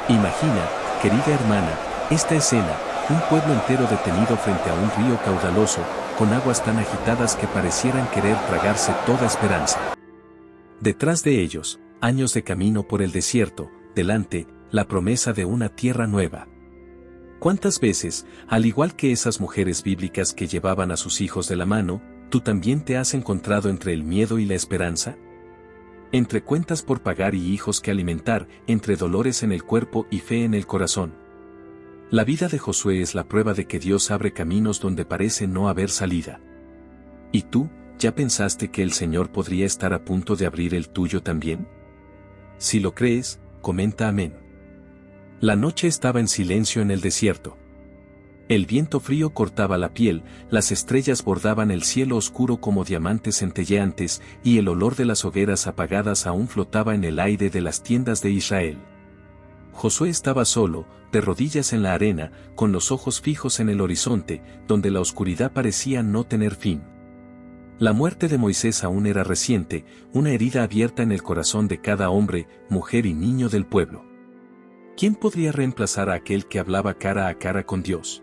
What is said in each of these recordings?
Imagina, querida hermana, esta escena, un pueblo entero detenido frente a un río caudaloso, con aguas tan agitadas que parecieran querer tragarse toda esperanza. Detrás de ellos, años de camino por el desierto, delante, la promesa de una tierra nueva. ¿Cuántas veces, al igual que esas mujeres bíblicas que llevaban a sus hijos de la mano, tú también te has encontrado entre el miedo y la esperanza? Entre cuentas por pagar y hijos que alimentar, entre dolores en el cuerpo y fe en el corazón. La vida de Josué es la prueba de que Dios abre caminos donde parece no haber salida. ¿Y tú, ya pensaste que el Señor podría estar a punto de abrir el tuyo también? Si lo crees, comenta amén. La noche estaba en silencio en el desierto. El viento frío cortaba la piel, las estrellas bordaban el cielo oscuro como diamantes centelleantes, y el olor de las hogueras apagadas aún flotaba en el aire de las tiendas de Israel. Josué estaba solo, de rodillas en la arena, con los ojos fijos en el horizonte, donde la oscuridad parecía no tener fin. La muerte de Moisés aún era reciente, una herida abierta en el corazón de cada hombre, mujer y niño del pueblo. ¿Quién podría reemplazar a aquel que hablaba cara a cara con Dios?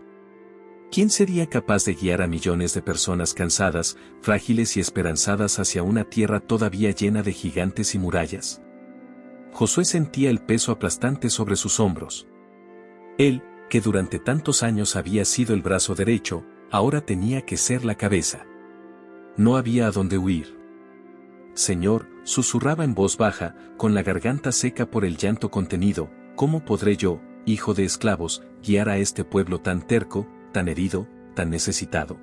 ¿Quién sería capaz de guiar a millones de personas cansadas, frágiles y esperanzadas hacia una tierra todavía llena de gigantes y murallas? Josué sentía el peso aplastante sobre sus hombros. Él, que durante tantos años había sido el brazo derecho, ahora tenía que ser la cabeza. No había a dónde huir. Señor, susurraba en voz baja, con la garganta seca por el llanto contenido, ¿cómo podré yo, hijo de esclavos, guiar a este pueblo tan terco, tan herido, tan necesitado?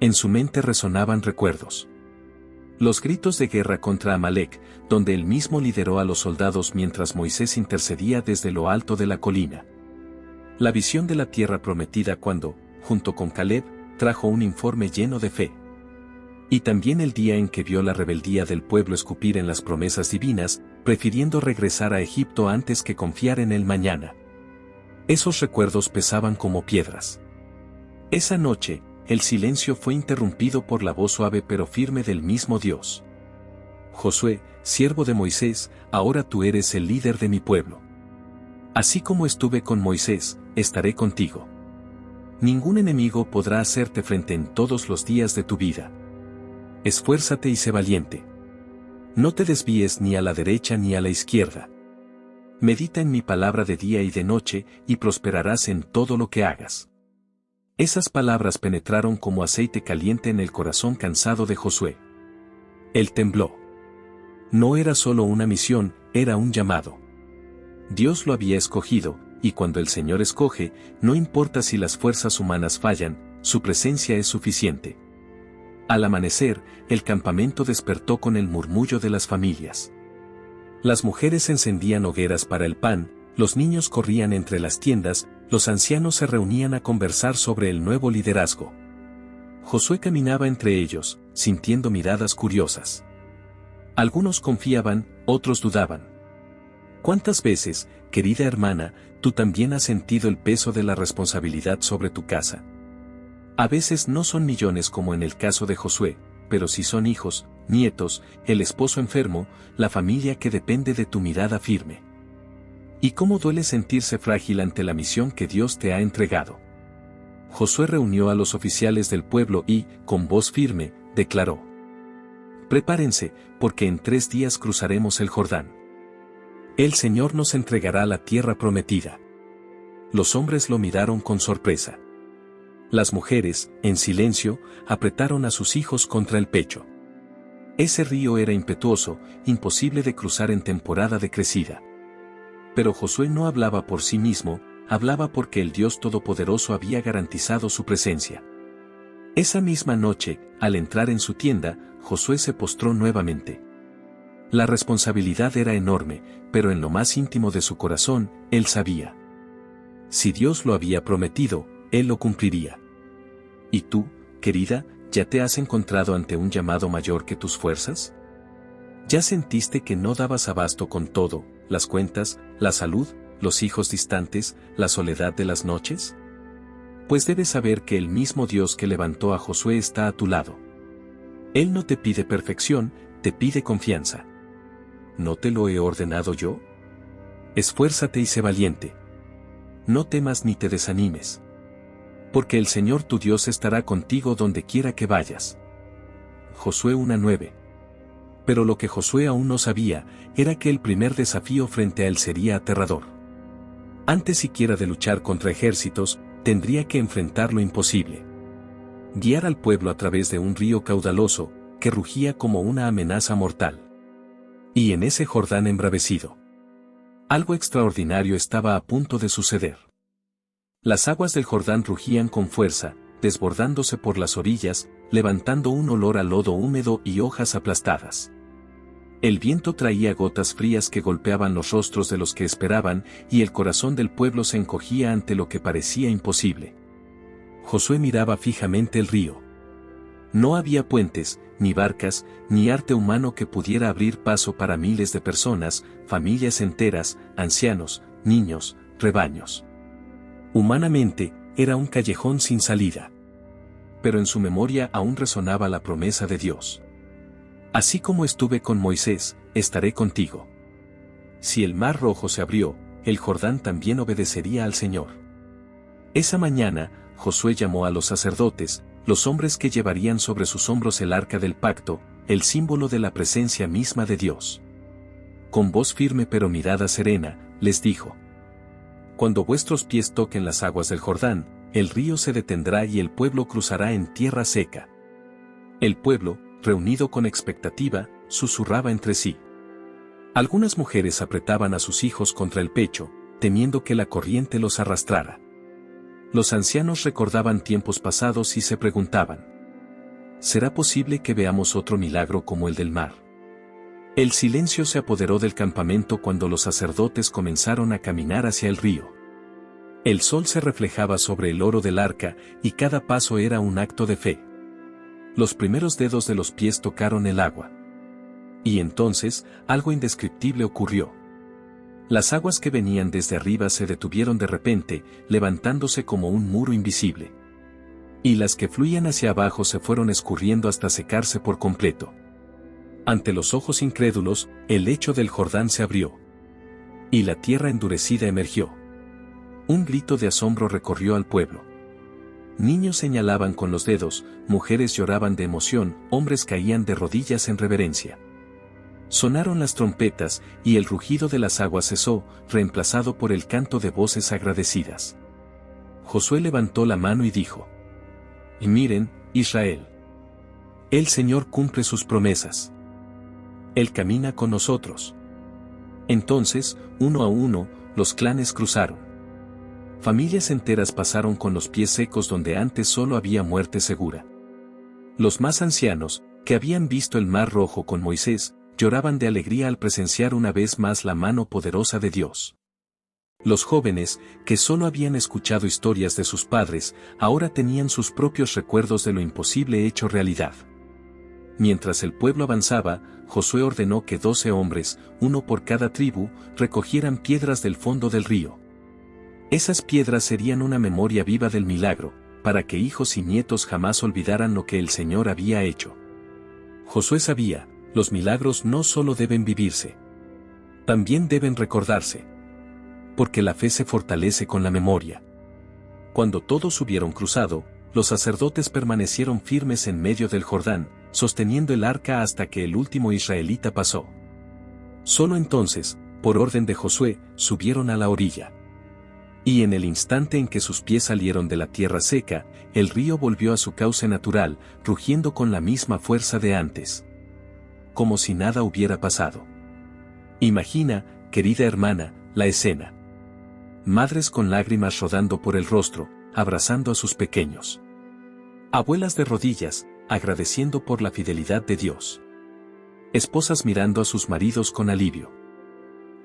En su mente resonaban recuerdos. Los gritos de guerra contra Amalek, donde él mismo lideró a los soldados mientras Moisés intercedía desde lo alto de la colina. La visión de la tierra prometida cuando, junto con Caleb, trajo un informe lleno de fe. Y también el día en que vio la rebeldía del pueblo escupir en las promesas divinas, prefiriendo regresar a Egipto antes que confiar en el mañana. Esos recuerdos pesaban como piedras. Esa noche, el silencio fue interrumpido por la voz suave pero firme del mismo Dios. Josué, siervo de Moisés, ahora tú eres el líder de mi pueblo. Así como estuve con Moisés, estaré contigo. Ningún enemigo podrá hacerte frente en todos los días de tu vida. Esfuérzate y sé valiente. No te desvíes ni a la derecha ni a la izquierda. Medita en mi palabra de día y de noche, y prosperarás en todo lo que hagas. Esas palabras penetraron como aceite caliente en el corazón cansado de Josué. Él tembló. No era solo una misión, era un llamado. Dios lo había escogido, y cuando el Señor escoge, no importa si las fuerzas humanas fallan, su presencia es suficiente. Al amanecer, el campamento despertó con el murmullo de las familias. Las mujeres encendían hogueras para el pan, los niños corrían entre las tiendas, los ancianos se reunían a conversar sobre el nuevo liderazgo. Josué caminaba entre ellos, sintiendo miradas curiosas. Algunos confiaban, otros dudaban. ¿Cuántas veces, querida hermana, tú también has sentido el peso de la responsabilidad sobre tu casa? A veces no son millones como en el caso de Josué, pero sí son hijos, nietos, el esposo enfermo, la familia que depende de tu mirada firme. ¿Y cómo duele sentirse frágil ante la misión que Dios te ha entregado? Josué reunió a los oficiales del pueblo y, con voz firme, declaró: Prepárense, porque en 3 días cruzaremos el Jordán. El Señor nos entregará la tierra prometida. Los hombres lo miraron con sorpresa. Las mujeres, en silencio, apretaron a sus hijos contra el pecho. Ese río era impetuoso, imposible de cruzar en temporada de crecida. Pero Josué no hablaba por sí mismo, hablaba porque el Dios Todopoderoso había garantizado su presencia. Esa misma noche, al entrar en su tienda, Josué se postró nuevamente. La responsabilidad era enorme, pero en lo más íntimo de su corazón, él sabía. Si Dios lo había prometido, Él lo cumpliría. ¿Y tú, querida, ya te has encontrado ante un llamado mayor que tus fuerzas? ¿Ya sentiste que no dabas abasto con todo, las cuentas, la salud, los hijos distantes, la soledad de las noches? Pues debes saber que el mismo Dios que levantó a Josué está a tu lado. Él no te pide perfección, te pide confianza. ¿No te lo he ordenado yo? Esfuérzate y sé valiente. No temas ni te desanimes. Porque el Señor tu Dios estará contigo donde quiera que vayas. Josué 1:9. Pero lo que Josué aún no sabía, era que el primer desafío frente a él sería aterrador. Antes siquiera de luchar contra ejércitos, tendría que enfrentar lo imposible. Guiar al pueblo a través de un río caudaloso, que rugía como una amenaza mortal. Y en ese Jordán embravecido, algo extraordinario estaba a punto de suceder. Las aguas del Jordán rugían con fuerza, desbordándose por las orillas, levantando un olor a lodo húmedo y hojas aplastadas. El viento traía gotas frías que golpeaban los rostros de los que esperaban, y el corazón del pueblo se encogía ante lo que parecía imposible. Josué miraba fijamente el río. No había puentes, ni barcas, ni arte humano que pudiera abrir paso para miles de personas, familias enteras, ancianos, niños, rebaños. Humanamente, era un callejón sin salida. Pero en su memoria aún resonaba la promesa de Dios. Así como estuve con Moisés, estaré contigo. Si el mar rojo se abrió, el Jordán también obedecería al Señor. Esa mañana, Josué llamó a los sacerdotes, los hombres que llevarían sobre sus hombros el arca del pacto, el símbolo de la presencia misma de Dios. Con voz firme pero mirada serena, les dijo: Cuando vuestros pies toquen las aguas del Jordán, el río se detendrá y el pueblo cruzará en tierra seca. El pueblo, reunido con expectativa, susurraba entre sí. Algunas mujeres apretaban a sus hijos contra el pecho, temiendo que la corriente los arrastrara. Los ancianos recordaban tiempos pasados y se preguntaban: ¿será posible que veamos otro milagro como el del mar? El silencio se apoderó del campamento cuando los sacerdotes comenzaron a caminar hacia el río. El sol se reflejaba sobre el oro del arca, y cada paso era un acto de fe. Los primeros dedos de los pies tocaron el agua. Y entonces, algo indescriptible ocurrió. Las aguas que venían desde arriba se detuvieron de repente, levantándose como un muro invisible. Y las que fluían hacia abajo se fueron escurriendo hasta secarse por completo. Ante los ojos incrédulos, el lecho del Jordán se abrió. Y la tierra endurecida emergió. Un grito de asombro recorrió al pueblo. Niños señalaban con los dedos, mujeres lloraban de emoción, hombres caían de rodillas en reverencia. Sonaron las trompetas, y el rugido de las aguas cesó, reemplazado por el canto de voces agradecidas. Josué levantó la mano y dijo: Y miren, Israel. El Señor cumple sus promesas. Él camina con nosotros. Entonces, uno a uno, los clanes cruzaron. Familias enteras pasaron con los pies secos donde antes solo había muerte segura. Los más ancianos, que habían visto el mar rojo con Moisés, lloraban de alegría al presenciar una vez más la mano poderosa de Dios. Los jóvenes, que solo habían escuchado historias de sus padres, ahora tenían sus propios recuerdos de lo imposible hecho realidad. Mientras el pueblo avanzaba, Josué ordenó que 12 hombres, uno por cada tribu, recogieran piedras del fondo del río. Esas piedras serían una memoria viva del milagro, para que hijos y nietos jamás olvidaran lo que el Señor había hecho. Josué sabía: los milagros no solo deben vivirse, también deben recordarse. Porque la fe se fortalece con la memoria. Cuando todos hubieron cruzado, los sacerdotes permanecieron firmes en medio del Jordán, sosteniendo el arca hasta que el último israelita pasó. Solo entonces, por orden de Josué, subieron a la orilla. Y en el instante en que sus pies salieron de la tierra seca, el río volvió a su cauce natural, rugiendo con la misma fuerza de antes. Como si nada hubiera pasado. Imagina, querida hermana, la escena. Madres con lágrimas rodando por el rostro, abrazando a sus pequeños. Abuelas de rodillas, agradeciendo por la fidelidad de Dios. Esposas mirando a sus maridos con alivio.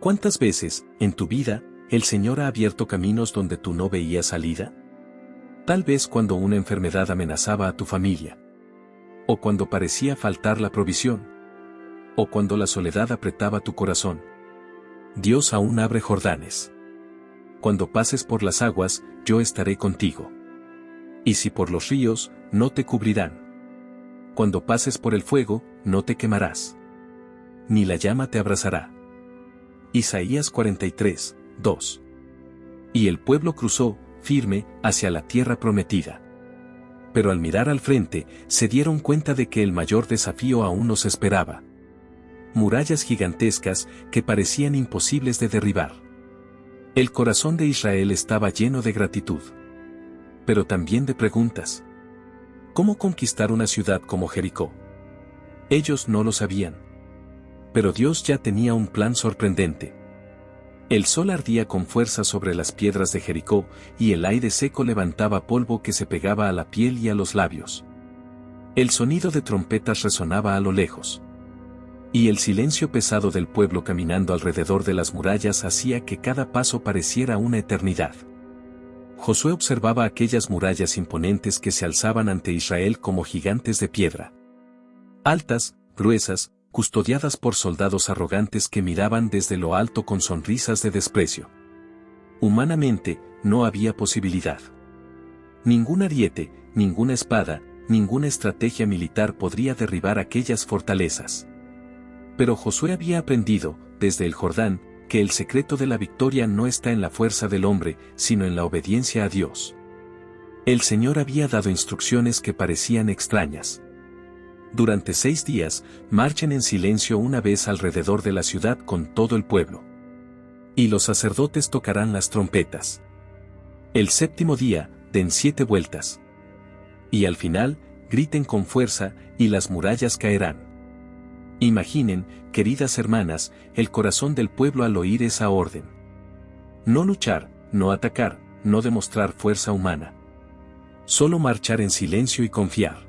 ¿Cuántas veces, en tu vida, el Señor ha abierto caminos donde tú no veías salida? Tal vez cuando una enfermedad amenazaba a tu familia. O cuando parecía faltar la provisión. O cuando la soledad apretaba tu corazón. Dios aún abre Jordanes. Cuando pases por las aguas, yo estaré contigo. Y si por los ríos, no te cubrirán. Cuando pases por el fuego, no te quemarás. Ni la llama te abrazará. Isaías 43, 2. Y el pueblo cruzó, firme, hacia la tierra prometida. Pero al mirar al frente, se dieron cuenta de que el mayor desafío aún nos esperaba. Murallas gigantescas que parecían imposibles de derribar. El corazón de Israel estaba lleno de gratitud. Pero también de preguntas. ¿Cómo conquistar una ciudad como Jericó? Ellos no lo sabían. Pero Dios ya tenía un plan sorprendente. El sol ardía con fuerza sobre las piedras de Jericó, y el aire seco levantaba polvo que se pegaba a la piel y a los labios. El sonido de trompetas resonaba a lo lejos. Y el silencio pesado del pueblo caminando alrededor de las murallas hacía que cada paso pareciera una eternidad. Josué observaba aquellas murallas imponentes que se alzaban ante Israel como gigantes de piedra. Altas, gruesas, custodiadas por soldados arrogantes que miraban desde lo alto con sonrisas de desprecio. Humanamente, no había posibilidad. Ningún ariete, ninguna espada, ninguna estrategia militar podría derribar aquellas fortalezas. Pero Josué había aprendido, desde el Jordán, que el secreto de la victoria no está en la fuerza del hombre, sino en la obediencia a Dios. El Señor había dado instrucciones que parecían extrañas. Durante 6 días, marchen en silencio una vez alrededor de la ciudad con todo el pueblo. Y los sacerdotes tocarán las trompetas. El 7º día, den 7 vueltas. Y al final, griten con fuerza, y las murallas caerán. Imaginen, queridas hermanas, el corazón del pueblo al oír esa orden. No luchar, no atacar, no demostrar fuerza humana. Solo marchar en silencio y confiar.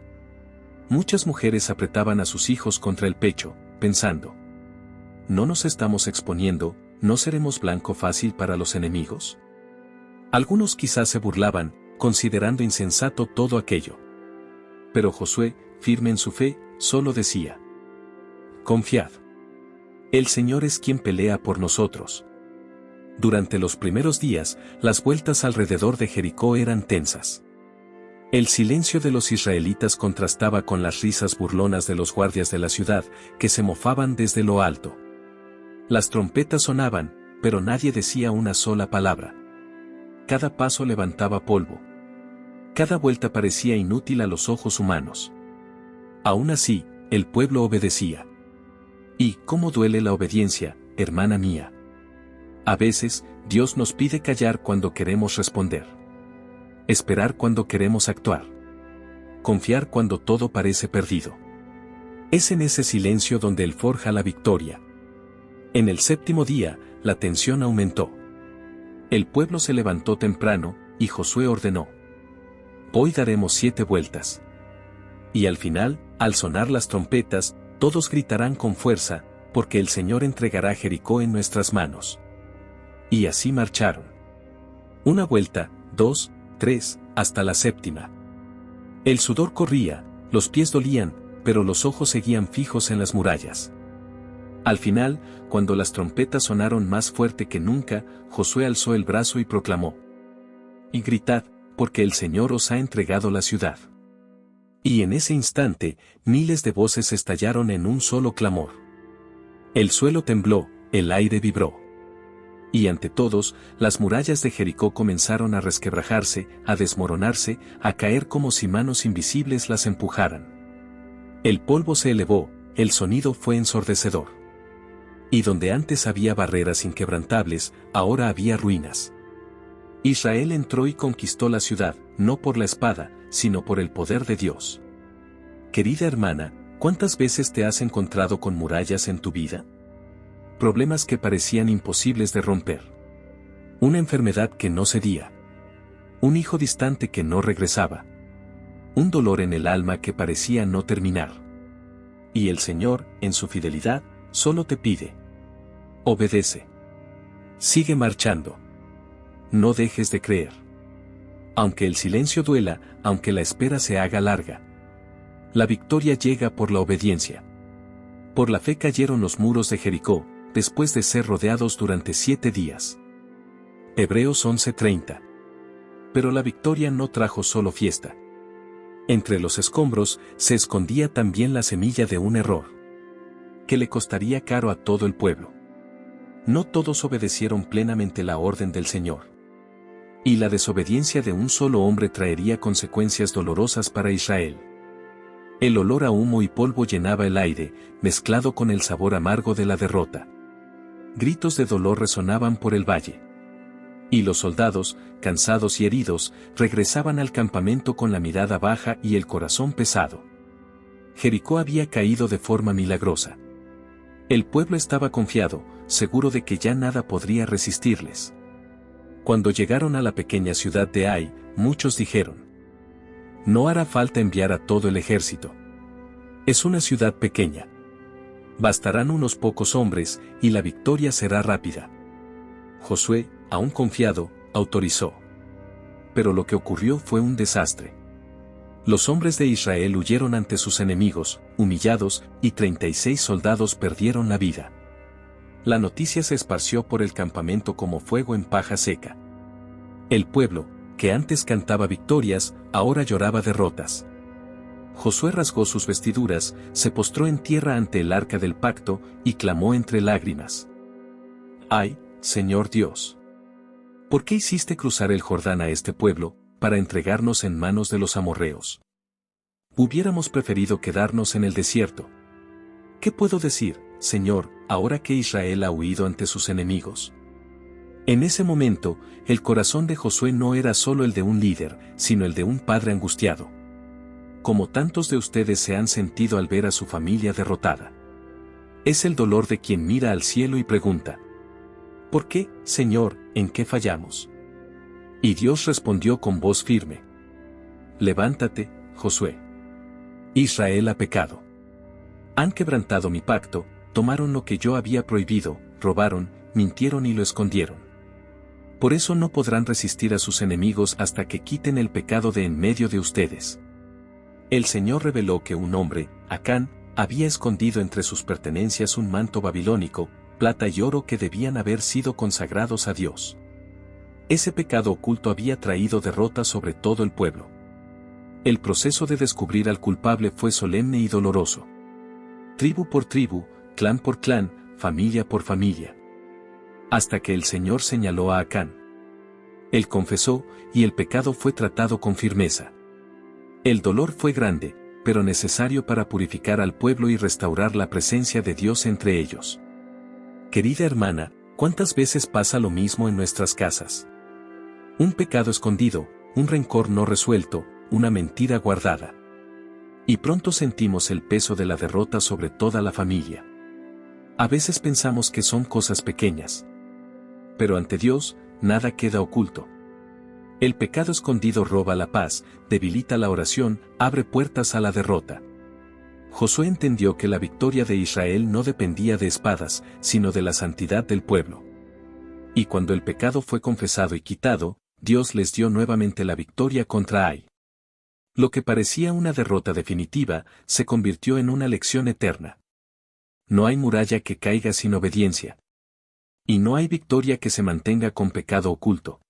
Muchas mujeres apretaban a sus hijos contra el pecho, pensando: ¿no nos estamos exponiendo, no seremos blanco fácil para los enemigos? Algunos quizás se burlaban, considerando insensato todo aquello. Pero Josué, firme en su fe, solo decía: confiad. El Señor es quien pelea por nosotros. Durante los primeros días, las vueltas alrededor de Jericó eran tensas. El silencio de los israelitas contrastaba con las risas burlonas de los guardias de la ciudad, que se mofaban desde lo alto. Las trompetas sonaban, pero nadie decía una sola palabra. Cada paso levantaba polvo. Cada vuelta parecía inútil a los ojos humanos. Aún así, el pueblo obedecía. ¿Y cómo duele la obediencia, hermana mía? A veces, Dios nos pide callar cuando queremos responder. Esperar cuando queremos actuar. Confiar cuando todo parece perdido. Es en ese silencio donde Él forja la victoria. En el 7º día, la tensión aumentó. El pueblo se levantó temprano, y Josué ordenó: hoy daremos 7 vueltas. Y al final, al sonar las trompetas, todos gritarán con fuerza, porque el Señor entregará Jericó en nuestras manos. Y así marcharon. 1 vuelta, 2, 3, hasta la 7ª. El sudor corría, los pies dolían, pero los ojos seguían fijos en las murallas. Al final, cuando las trompetas sonaron más fuerte que nunca, Josué alzó el brazo y proclamó: y gritad, porque el Señor os ha entregado la ciudad. Y en ese instante, miles de voces estallaron en un solo clamor. El suelo tembló, el aire vibró. Y ante todos, las murallas de Jericó comenzaron a resquebrajarse, a desmoronarse, a caer como si manos invisibles las empujaran. El polvo se elevó, el sonido fue ensordecedor. Y donde antes había barreras inquebrantables, ahora había ruinas. Israel entró y conquistó la ciudad, no por la espada, sino por el poder de Dios. Querida hermana, ¿cuántas veces te has encontrado con murallas en tu vida? Problemas que parecían imposibles de romper. Una enfermedad que no cedía. Un hijo distante que no regresaba. Un dolor en el alma que parecía no terminar. Y el Señor, en su fidelidad, solo te pide: obedece. Sigue marchando. No dejes de creer. Aunque el silencio duela, aunque la espera se haga larga. La victoria llega por la obediencia. Por la fe cayeron los muros de Jericó, después de ser rodeados durante 7 días. Hebreos 11:30. Pero la victoria no trajo solo fiesta. Entre los escombros se escondía también la semilla de un error, que le costaría caro a todo el pueblo. No todos obedecieron plenamente la orden del Señor. Y la desobediencia de un solo hombre traería consecuencias dolorosas para Israel. El olor a humo y polvo llenaba el aire, mezclado con el sabor amargo de la derrota. Gritos de dolor resonaban por el valle. Y los soldados, cansados y heridos, regresaban al campamento con la mirada baja y el corazón pesado. Jericó había caído de forma milagrosa. El pueblo estaba confiado, seguro de que ya nada podría resistirles. Cuando llegaron a la pequeña ciudad de Ai, muchos dijeron: no hará falta enviar a todo el ejército. Es una ciudad pequeña. Bastarán unos pocos hombres, y la victoria será rápida. Josué, aún confiado, autorizó. Pero lo que ocurrió fue un desastre. Los hombres de Israel huyeron ante sus enemigos, humillados, y 36 soldados perdieron la vida. La noticia se esparció por el campamento como fuego en paja seca. El pueblo, que antes cantaba victorias, ahora lloraba derrotas. Josué rasgó sus vestiduras, se postró en tierra ante el arca del pacto, y clamó entre lágrimas: ¡ay, Señor Dios! ¿Por qué hiciste cruzar el Jordán a este pueblo, para entregarnos en manos de los amorreos? Hubiéramos preferido quedarnos en el desierto. ¿Qué puedo decir, Señor, ahora que Israel ha huido ante sus enemigos? En ese momento, el corazón de Josué no era solo el de un líder, sino el de un padre angustiado. Como tantos de ustedes se han sentido al ver a su familia derrotada. Es el dolor de quien mira al cielo y pregunta: ¿por qué, Señor, en qué fallamos? Y Dios respondió con voz firme: levántate, Josué. Israel ha pecado. Han quebrantado mi pacto, tomaron lo que yo había prohibido, robaron, mintieron y lo escondieron. Por eso no podrán resistir a sus enemigos hasta que quiten el pecado de en medio de ustedes. El Señor reveló que un hombre, Acán, había escondido entre sus pertenencias un manto babilónico, plata y oro que debían haber sido consagrados a Dios. Ese pecado oculto había traído derrota sobre todo el pueblo. El proceso de descubrir al culpable fue solemne y doloroso. Tribu por tribu, clan por clan, familia por familia. Hasta que el Señor señaló a Acán. Él confesó, y el pecado fue tratado con firmeza. El dolor fue grande, pero necesario para purificar al pueblo y restaurar la presencia de Dios entre ellos. Querida hermana, ¿cuántas veces pasa lo mismo en nuestras casas? Un pecado escondido, un rencor no resuelto, una mentira guardada. Y pronto sentimos el peso de la derrota sobre toda la familia. A veces pensamos que son cosas pequeñas. Pero ante Dios, nada queda oculto. El pecado escondido roba la paz, debilita la oración, abre puertas a la derrota. Josué entendió que la victoria de Israel no dependía de espadas, sino de la santidad del pueblo. Y cuando el pecado fue confesado y quitado, Dios les dio nuevamente la victoria contra Ai. Lo que parecía una derrota definitiva, se convirtió en una lección eterna. No hay muralla que caiga sin obediencia. Y no hay victoria que se mantenga con pecado oculto.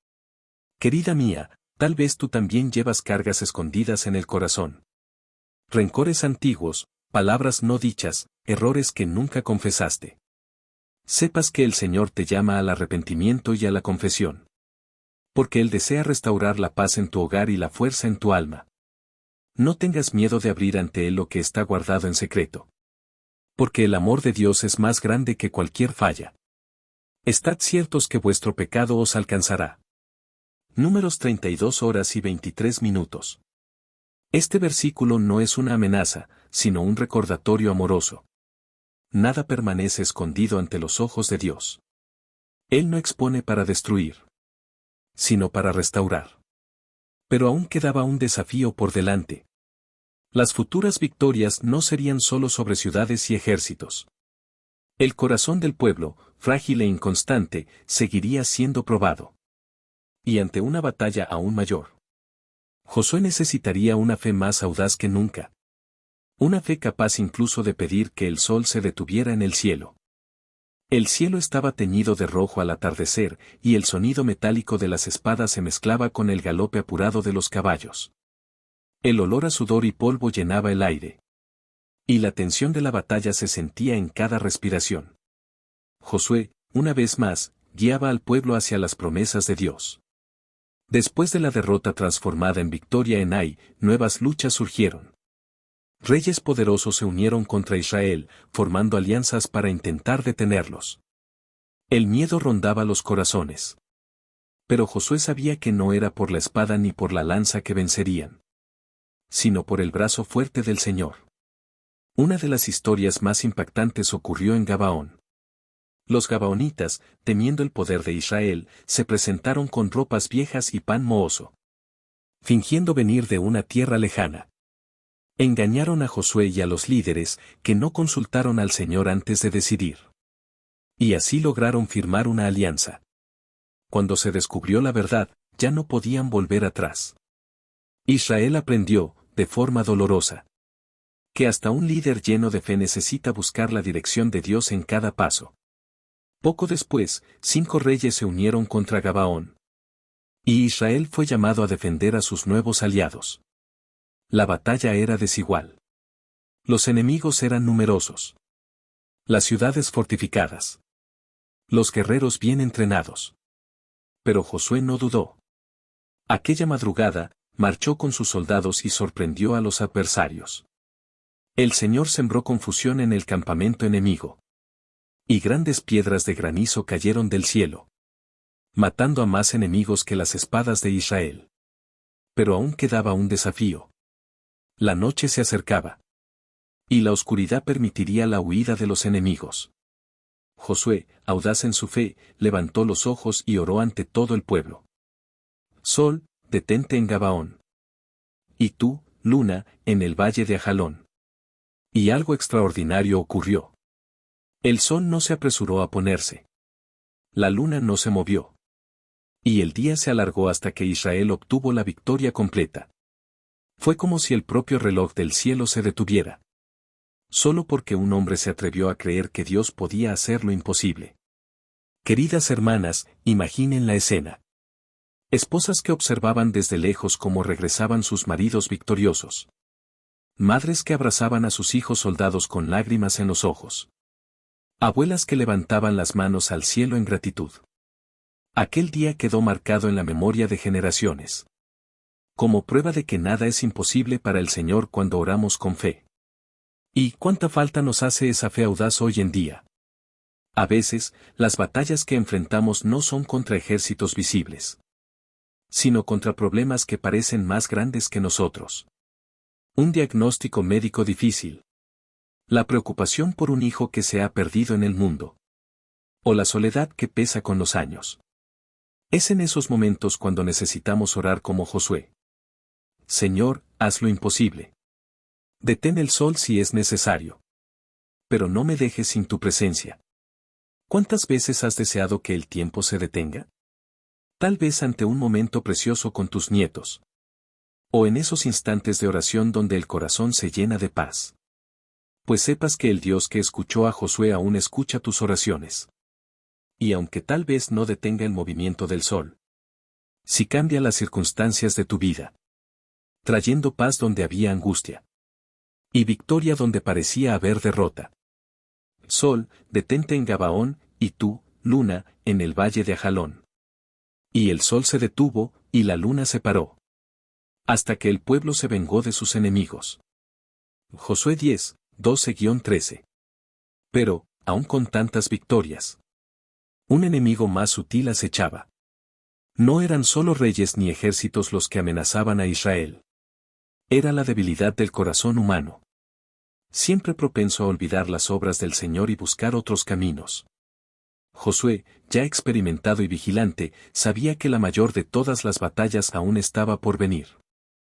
Querida mía, tal vez tú también llevas cargas escondidas en el corazón. Rencores antiguos, palabras no dichas, errores que nunca confesaste. Sepas que el Señor te llama al arrepentimiento y a la confesión. Porque Él desea restaurar la paz en tu hogar y la fuerza en tu alma. No tengas miedo de abrir ante Él lo que está guardado en secreto. Porque el amor de Dios es más grande que cualquier falla. Estad ciertos que vuestro pecado os alcanzará. Números 32 horas y 23 minutos. Este versículo no es una amenaza, sino un recordatorio amoroso. Nada permanece escondido ante los ojos de Dios. Él no expone para destruir, sino para restaurar. Pero aún quedaba un desafío por delante. Las futuras victorias no serían solo sobre ciudades y ejércitos. El corazón del pueblo, frágil e inconstante, seguiría siendo probado. Y ante una batalla aún mayor, Josué necesitaría una fe más audaz que nunca. Una fe capaz incluso de pedir que el sol se detuviera en el cielo. El cielo estaba teñido de rojo al atardecer, y el sonido metálico de las espadas se mezclaba con el galope apurado de los caballos. El olor a sudor y polvo llenaba el aire. Y la tensión de la batalla se sentía en cada respiración. Josué, una vez más, guiaba al pueblo hacia las promesas de Dios. Después de la derrota transformada en victoria en Ai, nuevas luchas surgieron. Reyes poderosos se unieron contra Israel, formando alianzas para intentar detenerlos. El miedo rondaba los corazones. Pero Josué sabía que no era por la espada ni por la lanza que vencerían, sino por el brazo fuerte del Señor. Una de las historias más impactantes ocurrió en Gabaón. Los gabaonitas, temiendo el poder de Israel, se presentaron con ropas viejas y pan mohoso, fingiendo venir de una tierra lejana. Engañaron a Josué y a los líderes, que no consultaron al Señor antes de decidir. Y así lograron firmar una alianza. Cuando se descubrió la verdad, ya no podían volver atrás. Israel aprendió, de forma dolorosa, que hasta un líder lleno de fe necesita buscar la dirección de Dios en cada paso. Poco después, 5 reyes se unieron contra Gabaón. Y Israel fue llamado a defender a sus nuevos aliados. La batalla era desigual. Los enemigos eran numerosos. Las ciudades fortificadas. Los guerreros bien entrenados. Pero Josué no dudó. Aquella madrugada, marchó con sus soldados y sorprendió a los adversarios. El Señor sembró confusión en el campamento enemigo. Y grandes piedras de granizo cayeron del cielo, matando a más enemigos que las espadas de Israel. Pero aún quedaba un desafío. La noche se acercaba. Y la oscuridad permitiría la huida de los enemigos. Josué, audaz en su fe, levantó los ojos y oró ante todo el pueblo. Sol, detente en Gabaón. Y tú, luna, en el valle de Ajalón. Y algo extraordinario ocurrió. El sol no se apresuró a ponerse. La luna no se movió. Y el día se alargó hasta que Israel obtuvo la victoria completa. Fue como si el propio reloj del cielo se detuviera. Solo porque un hombre se atrevió a creer que Dios podía hacer lo imposible. Queridas hermanas, imaginen la escena. Esposas que observaban desde lejos cómo regresaban sus maridos victoriosos. Madres que abrazaban a sus hijos soldados con lágrimas en los ojos. Abuelas que levantaban las manos al cielo en gratitud. Aquel día quedó marcado en la memoria de generaciones. Como prueba de que nada es imposible para el Señor cuando oramos con fe. ¿Y cuánta falta nos hace esa fe audaz hoy en día? A veces, las batallas que enfrentamos no son contra ejércitos visibles, sino contra problemas que parecen más grandes que nosotros. Un diagnóstico médico difícil. La preocupación por un hijo que se ha perdido en el mundo. O la soledad que pesa con los años. Es en esos momentos cuando necesitamos orar como Josué. Señor, haz lo imposible. Detén el sol si es necesario. Pero no me dejes sin tu presencia. ¿Cuántas veces has deseado que el tiempo se detenga? Tal vez ante un momento precioso con tus nietos. O en esos instantes de oración donde el corazón se llena de paz. Pues sepas que el Dios que escuchó a Josué aún escucha tus oraciones. Y aunque tal vez no detenga el movimiento del sol, sí cambia las circunstancias de tu vida, trayendo paz donde había angustia. Y victoria donde parecía haber derrota. Sol, detente en Gabaón, y tú, luna, en el valle de Ajalón. Y el sol se detuvo, y la luna se paró. Hasta que el pueblo se vengó de sus enemigos. Josué 10, 12-13. Pero, aun con tantas victorias, un enemigo más sutil acechaba. No eran solo reyes ni ejércitos los que amenazaban a Israel. Era la debilidad del corazón humano. Siempre propenso a olvidar las obras del Señor y buscar otros caminos. Josué, ya experimentado y vigilante, sabía que la mayor de todas las batallas aún estaba por venir.